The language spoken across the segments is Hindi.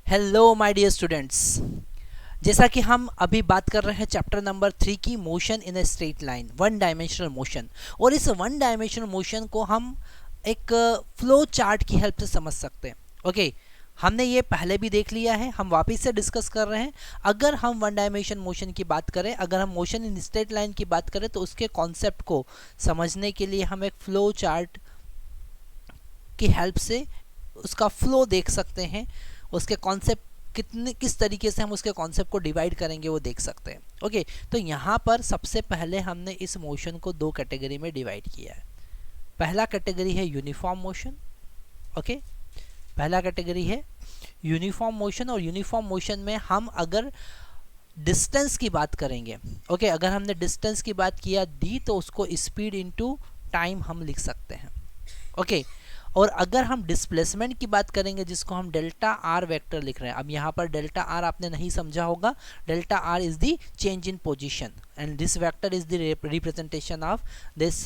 हेलो माय डियर स्टूडेंट्स, जैसा कि हम अभी बात कर रहे हैं चैप्टर नंबर 3 की motion in a straight line, one dimensional motion. और इस वन डायमेंशनल मोशन को हम एक फ्लो चार्ट की हेल्प से समझ सकते हैं। ओके, हमने ये पहले भी देख लिया है, हम वापस से डिस्कस कर रहे हैं। अगर हम वन डायमेंशन मोशन की बात करें, अगर हम मोशन इन स्ट्रेट लाइन की बात करें, तो उसके कॉन्सेप्ट को समझने के लिए हम एक फ्लो चार्ट की हेल्प से उसका फ्लो देख सकते हैं। उसके कॉन्सेप्ट किस तरीके से हम उसके कॉन्सेप्ट को डिवाइड करेंगे वो देख सकते हैं। ओके, तो यहाँ पर सबसे पहले हमने इस मोशन को दो कैटेगरी में डिवाइड किया है। पहला कैटेगरी है यूनिफॉर्म मोशन। ओके, पहला कैटेगरी है यूनिफॉर्म मोशन। और यूनिफॉर्म मोशन में हम अगर डिस्टेंस की बात करेंगे, ओके, अगर हमने डिस्टेंस की बात किया डी, तो उसको स्पीड इनटू टाइम हम लिख सकते हैं। ओके, और अगर हम डिस्प्लेसमेंट की बात करेंगे, जिसको हम डेल्टा आर वेक्टर लिख रहे हैं, अब यहाँ पर डेल्टा आर आपने नहीं समझा होगा। Delta R is the change in position and this vector is the representation of this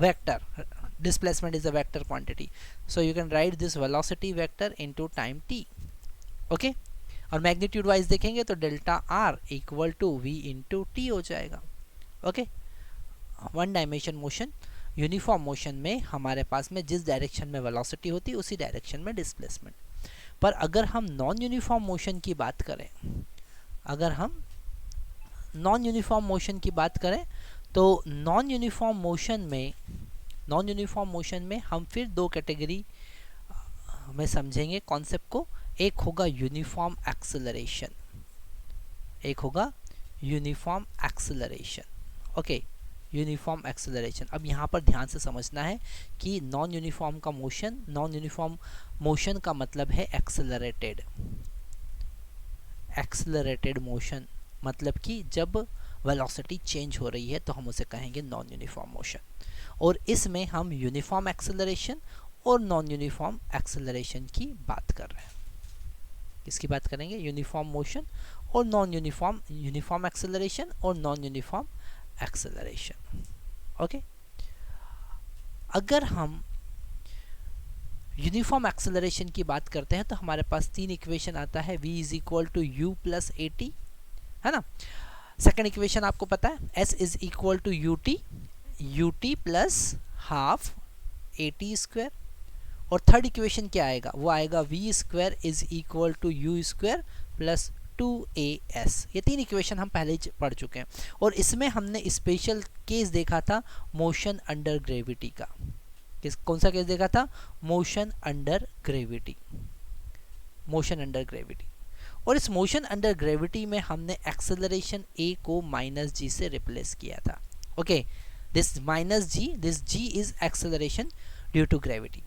vector. displacement is a vector quantity, so you can write this velocity vector into time t. Okay, और मैग्नीट्यूड वाइज देखेंगे तो delta r equal to v into t हो जाएगा। Okay, one dimension motion, uniform motion में हमारे पास में जिस डायरेक्शन में वेलोसिटी होती है उसी डायरेक्शन में डिस्प्लेसमेंट। पर अगर हम नॉन यूनिफॉर्म मोशन की बात करें, अगर हम नॉन यूनिफॉर्म मोशन की बात करें, तो नॉन यूनिफॉर्म मोशन में हम फिर दो कैटेगरी में समझेंगे कॉन्सेप्ट को। एक होगा यूनिफॉर्म एक्सेलरेशन, एक होगा uniform acceleration. Okay, uniform acceleration. अब यहाँ पर ध्यान से समझना है कि नॉन यूनिफॉर्म मोशन का मतलब है एक्सेलरेटेड। एक्सेलरेटेड मोशन मतलब कि जब वेलोसिटी चेंज हो रही है तो हम उसे कहेंगे नॉन यूनिफॉर्म मोशन। और इसमें हम यूनिफॉर्म एक्सेलरेशन और नॉन यूनिफॉर्म एक्सेलरेशन की बात कर रहे हैं। किसकी बात करेंगे? यूनिफॉर्म मोशन और नॉन यूनिफॉर्म, यूनिफॉर्म एक्सेलरेशन और नॉन यूनिफॉर्म एक्सेलरेशन। ओके, अगर हम यूनिफॉर्म एक्सेलरेशन की बात करते हैं तो हमारे पास तीन इक्वेशन आता है, v is equal to u plus a t, है ना। सेकेंड इक्वेशन आपको पता है, s is equal to u t plus half a t square. और थर्ड इक्वेशन क्या आएगा? वो आएगा v square is equal to u square plus 2as। ये तीन इक्वेशन हम पहले ही पढ़ चुके हैं। और इसमें हमने स्पेशल केस देखा था मोशन अंडर ग्रेविटी का। कौन सा केस देखा था? Motion under gravity. Motion under gravity. और इस मोशन अंडर ग्रेविटी में हमने एक्सेलरेशन a को माइनस जी से रिप्लेस किया था। Okay, this minus g, this g is acceleration due to gravity.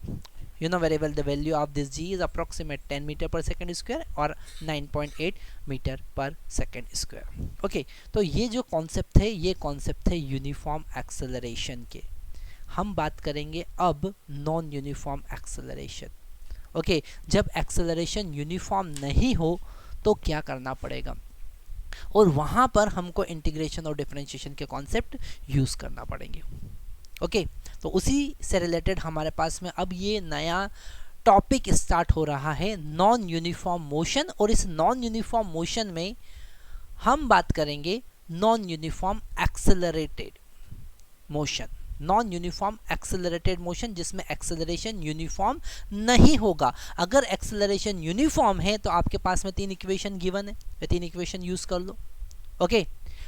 You know very well the value of this g is approximate 10 meter per second square और 9.8 meter per second square। Okay, तो ये जो कॉन्सेप्ट है, ये कॉन्सेप्ट है यूनिफॉर्म एक्सेलरेशन के। हम बात करेंगे अब नॉन यूनिफॉर्म एक्सेलरेशन। ओके, जब एक्सेलरेशन यूनिफॉर्म नहीं हो तो क्या करना पड़ेगा, और वहाँ पर हमको इंटीग्रेशन और डिफरेंशिएशन के कॉन्सेप्ट यूज़ करना पड़ेंगे। ओके, तो उसी से रिलेटेड हमारे पास में अब ये नया टॉपिक स्टार्ट हो रहा है, नॉन यूनिफॉर्म मोशन। और इस नॉन यूनिफॉर्म मोशन में हम बात करेंगे non uniform accelerated motion. Non uniform accelerated motion जिसमें एक्सेलरेशन यूनिफॉर्म नहीं होगा। अगर एक्सेलरेशन यूनिफॉर्म है तो आपके पास में तीन इक्वेशन गिवन है, ये तीन इक्वेशन यूज कर लो। ओके,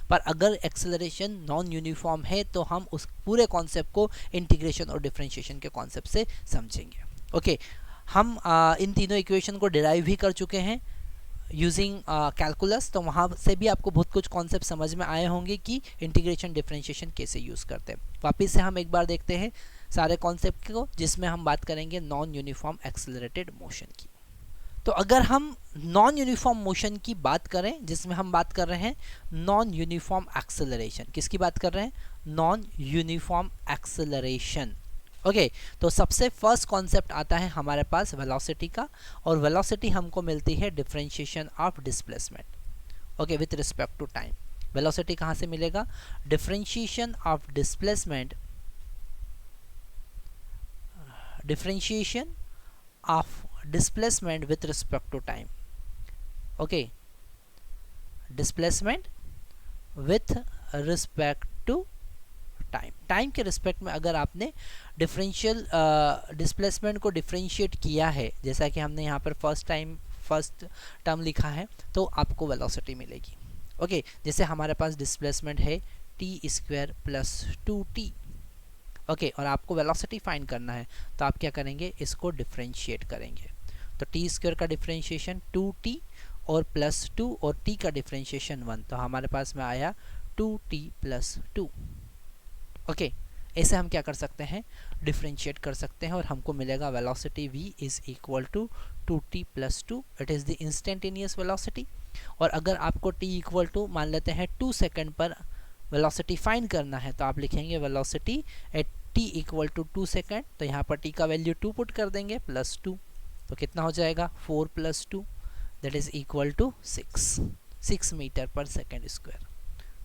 पर अगर एक्सेलरेशन नॉन यूनिफॉर्म है तो हम उस पूरे कॉन्सेप्ट को इंटीग्रेशन और डिफरेंशिएशन के कॉन्सेप्ट से समझेंगे। ओके, हम इन तीनों इक्वेशन को डिराइव भी कर चुके हैं यूजिंग कैलकुलस, तो वहाँ से भी आपको बहुत कुछ कॉन्सेप्ट समझ में आए होंगे कि इंटीग्रेशन डिफरेंशिएशन कैसे यूज़ करते हैं। वापस से हम एक बार देखते हैं सारे कॉन्सेप्ट को, जिसमें हम बात करेंगे नॉन यूनिफॉर्म एक्सेलरेटेड मोशन की। तो अगर हम नॉन यूनिफॉर्म मोशन की बात करें, जिसमें हम बात कर रहे हैं नॉन यूनिफॉर्म एक्सेलरेशन, किसकी बात कर रहे हैं? Non uniform acceleration. ओके, तो सबसे फर्स्ट कॉन्सेप्ट आता है हमारे पास वेलोसिटी का, और वेलोसिटी हमको मिलती है differentiation of displacement. Okay, with respect to time. Velocity कहाँ से मिलेगा? Differentiation of displacement, differentiation of displacement with respect to time. Okay, displacement with respect to time. Time के रिस्पेक्ट में अगर आपने डिफरेंशियल डिस्प्लेसमेंट को डिफरेंशिएट किया है, जैसा कि हमने यहाँ पर फर्स्ट टर्म लिखा है, तो आपको वेलोसिटी मिलेगी। ओके, जैसे हमारे पास डिस्प्लेसमेंट है T square plus 2t। Okay, और आपको वेलोसिटी फाइंड करना है, तो आप क्या करेंगे, इसको डिफरेंशिएट करेंगे। तो टी स्क्वायर का डिफरेंशिएशन 2t और प्लस 2 और t का डिफरेंशिएशन 1, तो हमारे पास में आया 2t प्लस 2। ओके, ऐसे हम क्या कर सकते हैं, डिफरेंशिएट कर सकते हैं और हमको मिलेगा velocity v is equal to 2t plus 2। It is the instantaneous velocity. और अगर आपको t इक्वल टू मान लेते हैं 2 सेकंड पर वेलोसिटी फाइंड करना है, तो आप लिखेंगे velocity at t equal to 2 second. तो यहाँ पर t का वैल्यू 2 पुट कर देंगे प्लस 2, तो कितना हो जाएगा 4 plus 2, that is equal to 6 metre per second square,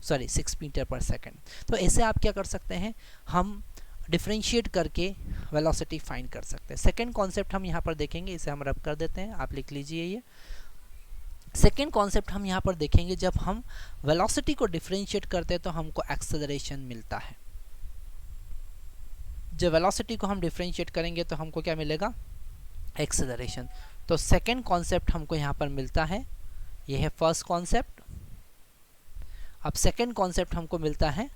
sorry 6 metre per second. तो ऐसे आप क्या कर सकते हैं, हम डिफरेंशिएट करके वेलोसिटी फाइंड कर सकते हैं। सेकेंड कॉन्सेप्ट हम यहाँ पर देखेंगे, इसे हम रब कर देते हैं, आप लिख लीजिए। ये सेकेंड कॉन्सेप्ट हम यहाँ पर देखेंगे, जब हम वेलोसिटी को डिफरेंशिएट करते हैं तो हमको एक्सेलरेशन मिलता है। जब वेलोसिटी को हम डिफरेंशिएट करेंगे तो हमको क्या मिलेगा, एक्सेलरेशन। तो सेकेंड कॉन्सेप्ट हमको यहाँ पर मिलता है, ये है फर्स्ट कॉन्सेप्ट। अब सेकेंड कॉन्सेप्ट हमको मिलता है,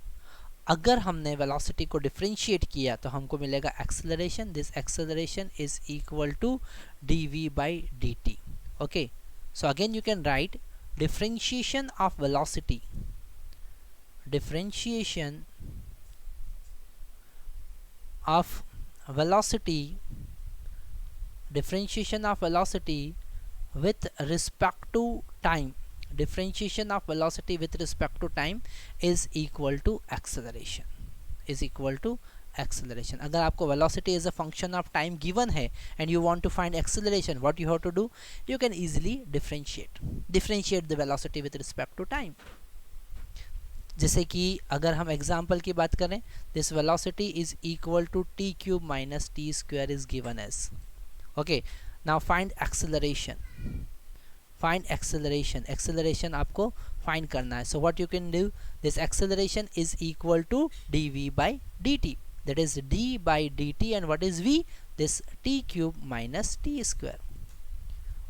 अगर हमने वेलोसिटी को डिफरेंशिएट किया तो हमको मिलेगा acceleration. This acceleration is equal to dv by dt। Okay, so again you can write differentiation of velocity with respect to time. Differentiation of velocity with respect to time is equal to acceleration, अगर आपको velocity as a function of time given है and you want to find acceleration, what you have to do, you can easily differentiate the velocity with respect to time. जैसे कि अगर हम एग्जाम्पल की बात करें, this velocity is equal to t cube minus t square is given as. Okay, now find acceleration आपको find करना है. So what you can do, this acceleration is equal to dv by dt, that is d by dt, and what is v, this t cube minus t square.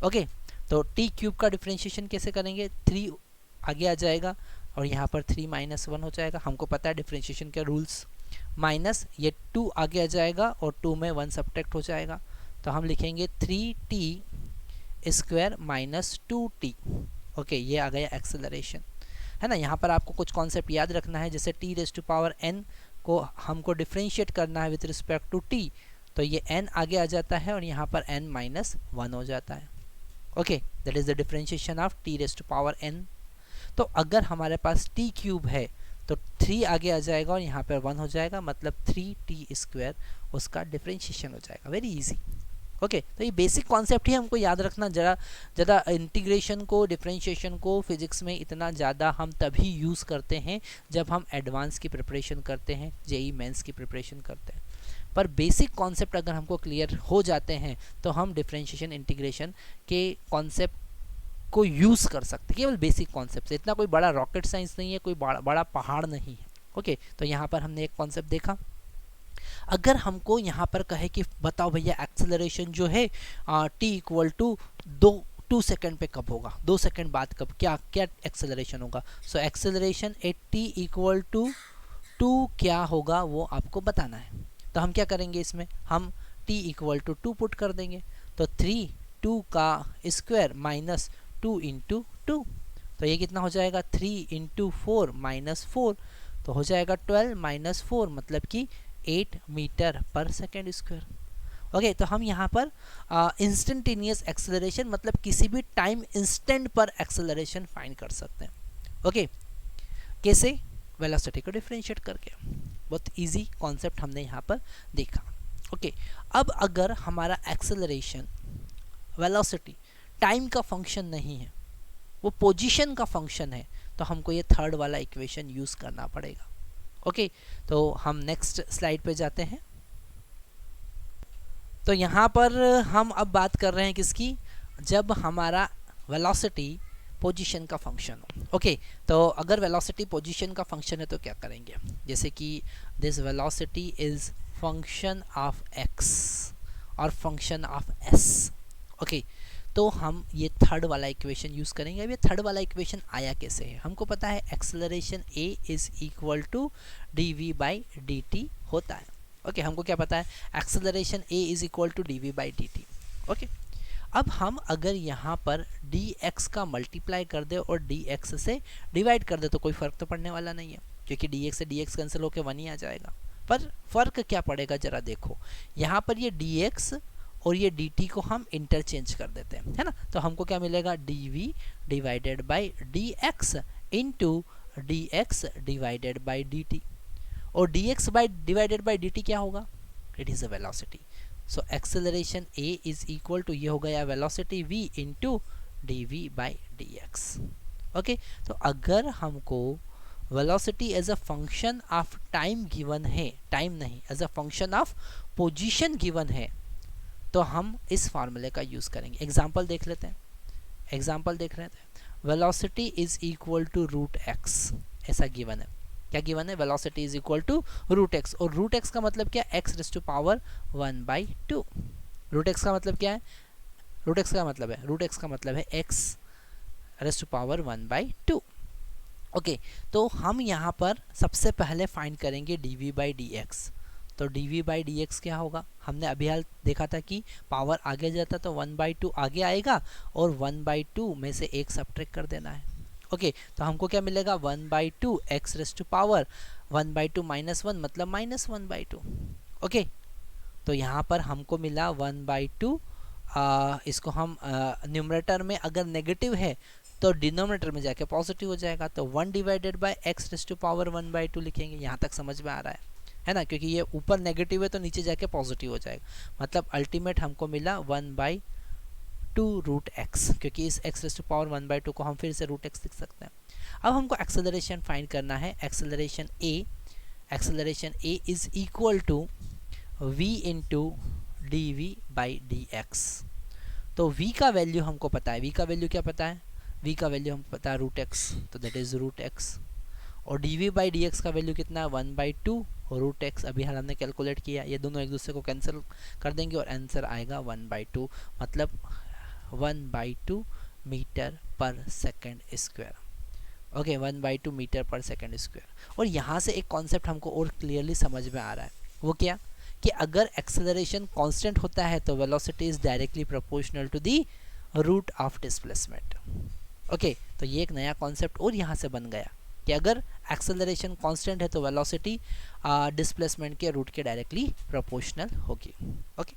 Okay, तो t cube का डिफरेंशिएशन कैसे करेंगे, 3 आगे आ जाएगा और यहाँ पर 3 माइनस 1 हो जाएगा, हमको पता है डिफरेंशिएशन के रूल्स, माइनस ये 2 आगे आ जाएगा और 2 में 1 सब्ट्रैक्ट हो जाएगा, तो हम लिखेंगे 3t square minus 2t. Okay, ये आ गया एक्सेलरेशन, है ना. यहाँ पर आपको कुछ कॉन्सेप्ट याद रखना है, जैसे t raise to power n को हमको डिफरेंशिएट करना है विथ रिस्पेक्ट टू t, तो ये n आगे आ जाता है और यहाँ पर n माइनस 1 हो जाता है. Okay, that is the differentiation of t raise to power n. तो अगर हमारे पास t क्यूब है तो 3 आगे आ जाएगा और यहाँ पर 1 हो जाएगा, मतलब 3t स्क्वायर उसका डिफरेंशिएशन हो जाएगा. Very easy. ओके, तो ये बेसिक कॉन्सेप्ट ही हमको याद रखना. ज़्यादा इंटीग्रेशन को, डिफरेंशिएशन को फिजिक्स में इतना ज़्यादा हम तभी यूज़ करते हैं जब हम एडवांस की प्रिपरेशन करते हैं, जेई मेंस की प्रिपरेशन करते हैं. पर बेसिक कॉन्सेप्ट अगर हमको क्लियर हो जाते हैं तो हम डिफरेंशिएशन, इंटीग्रेशन के कॉन्सेप्ट को यूज़ कर सकते हैं. केवल बेसिक कॉन्सेप्ट से, इतना कोई बड़ा रॉकेट साइंस नहीं है, कोई बड़ा पहाड़ नहीं है. ओके, तो यहाँ पर हमने एक कॉन्सेप्ट देखा. अगर हमको यहाँ पर कहे कि बताओ भैया एक्सेलरेशन जो है t इक्वल टू 2 सेकेंड पे कब होगा, 2 सेकेंड बाद कब, क्या एक्सेलरेशन होगा. So acceleration at t equal to 2 क्या होगा वो आपको बताना है. तो हम क्या करेंगे, इसमें हम t इक्वल टू 2 पुट कर देंगे, तो 2 का स्क्वायर माइनस 2 इंटू 2, तो ये कितना हो जाएगा 3 इंटू 4 माइनस 4, तो हो जाएगा 12 माइनस 4, मतलब कि 8 metre per second square. Okay, तो हम यहाँ पर इंस्टेंटेनियस एक्सेलरेशन, मतलब किसी भी टाइम इंस्टेंट पर एक्सेलरेशन फाइंड कर सकते हैं. ओके, कैसे, वेलोसिटी को डिफरेंशिएट करके. बहुत इजी कॉन्सेप्ट हमने यहाँ पर देखा. ओके, अब अगर हमारा एक्सेलरेशन, वेलोसिटी टाइम का फंक्शन नहीं है, वो पोजीशन का फंक्शन है, तो हमको ये थर्ड वाला इक्वेशन यूज़ करना पड़ेगा. ओके, तो हम नेक्स्ट स्लाइड पे जाते हैं. तो यहाँ पर हम अब बात कर रहे हैं किसकी, जब हमारा वेलोसिटी पोजीशन का फंक्शन हो। ओके, तो अगर वेलोसिटी पोजीशन का फंक्शन है तो क्या करेंगे, जैसे कि this velocity is function of x और फंक्शन ऑफ एस। ओके, तो हम ये थर्ड वाला इक्वेशन यूज़ करेंगे। अब ये थर्ड वाला इक्वेशन आया कैसे है, हमको पता है acceleration a is equal to dv by dt होता है। ओके, हमको क्या पता है, acceleration a is equal to dv by dt। Okay, अब हम अगर यहाँ पर dx का मल्टीप्लाई कर दे और dx से डिवाइड कर दे तो कोई फ़र्क तो पड़ने वाला नहीं है, क्योंकि dx से dx कैंसिल होकर 1 ही आ जाएगा। पर फ़र्क क्या पड़ेगा ज़रा देखो, यहाँ पर ये dx और ये dt को हम इंटरचेंज कर देते हैं, है ना। तो हमको क्या मिलेगा, dv divided by dx into dx divided by dt। और dx by divided by dt क्या होगा, it is a velocity. So acceleration a is equal to, ये हो गया velocity v into dv by dx। Okay, तो अगर हमको velocity as a function of time given है, टाइम नहीं, as a function of position given है, तो हम इस फार्मूले का यूज़ करेंगे। एग्जाम्पल देख लेते हैं, एग्जाम्पल देख रहे थे, velocity is equal to root x, ऐसा गिवन है। क्या गिवन है, velocity is equal to root x, और रूट एक्स का मतलब क्या, x raise to power 1/2। Root x का मतलब क्या है, रूट एक्स का मतलब है, रूट एक्स का मतलब है x raise to power 1/2। Okay, तो हम यहाँ पर सबसे पहले फाइंड करेंगे dv बाई डी एक्स। तो dv बाई डी एक्स क्या होगा, हमने अभी हाल देखा था कि पावर आगे जाता तो 1/2 आगे आएगा और 1/2 में से एक सब्ट्रैक्ट कर देना है। ओके, तो हमको क्या मिलेगा, 1/2 x raise to power 1/2 minus 1 मतलब माइनस 1/2। ओके, तो यहाँ पर हमको मिला 1/2। इसको हम न्यूमरेटर में अगर नेगेटिव है तो डिनोमिनेटर में जाके पॉजिटिव हो जाएगा, तो 1 divided by x raise to power 1/2 लिखेंगे। यहाँ तक समझ में आ रहा है ना, क्योंकि ये ऊपर नेगेटिव है तो नीचे जाके पॉजिटिव हो जाएगा, मतलब अल्टीमेट हमको मिला 1/2 रूट एक्स, क्योंकि इस एक्स रेज़ टू पावर 1/2 को हम फिर से रूट एक्स लिख सकते हैं। अब हमको एक्सेलरेशन फाइंड करना है, acceleration a is equal to v into d v by d x. तो v का वैल्यू हमको पता है, v का वैल्यू क्या पता है, v का वैल्यू हमको पता है रूट एक्स, तो दैट इज़ रूट एक्स। और dv बाई डी एक्स का वैल्यू कितना है, 1/2 और रूट एक्स अभी हाल हमने कैलकुलेट किया, ये दोनों एक दूसरे को कैंसिल कर देंगे और आंसर आएगा 1/2, मतलब 1/2 metre per second square. Okay, 1/2 metre per second square. और यहाँ से एक कॉन्सेप्ट हमको और क्लियरली समझ में आ रहा है, वो क्या, कि अगर एक्सेलरेशन कांस्टेंट होता है तो velocity is directly proportional to the root of displacement. Okay, तो ये एक नया कॉन्सेप्ट और यहाँ से बन गया कि अगर एक्सेलरेशन कांस्टेंट है तो वेलोसिटी डिस्प्लेसमेंट के रूट के डायरेक्टली प्रोपोर्शनल होगी। ओके।